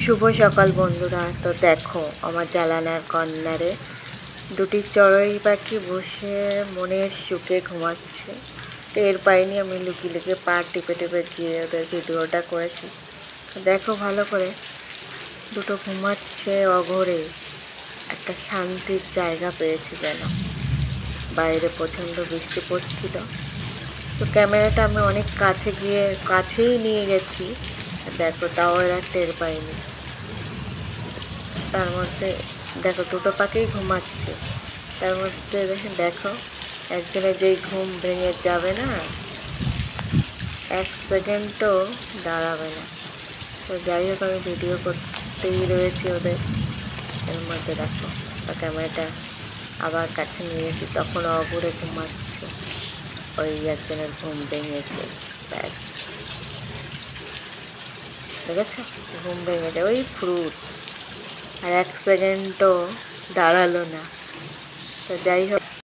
শুভ সকাল বন্ধুরা। তো দেখো আমার জানালার কর্নারে দুটি চড়ুই পাখি বসে মনের সুখে ঘুমাচ্ছে। টের পাইনি, আমি লুকিয়ে লুকিয়ে পা টিপে টিপে গিয়ে ওদের ভিডিওটা করেছি। দেখো ভালো করে, দুটো ঘুমাচ্ছে অঘরে, একটা শান্তির জায়গা পেয়েছি যেন। বাইরে প্রচণ্ড বৃষ্টি পড়ছিল, তো ক্যামেরাটা আমি অনেক কাছেই নিয়ে গেছি। দেখো তাও এরা টের পাইনি। তার মধ্যে দেখো দুটো পাখিই ঘুমাচ্ছে, তার মধ্যে দেখো একদিনে যেই ঘুম ভেঙে যাবে না, এক সেকেন্ডও দাঁড়াবে না। তো যাই হোক, আমি ভিডিও করতেই রয়েছি ওদের। এর মধ্যে দেখো ক্যামেরাটা আবার কাছে নিয়েছি, তখন অঘুরে ঘুমাচ্ছে। ওই একজনের ঘুম ভেঙেছে, ব্যাস দেখেছ, ঘুম ভেঙেছে ওই ফ্রুট, আর এক সেকেন্ডও দাঁড়ালো না। তো যাই হোক,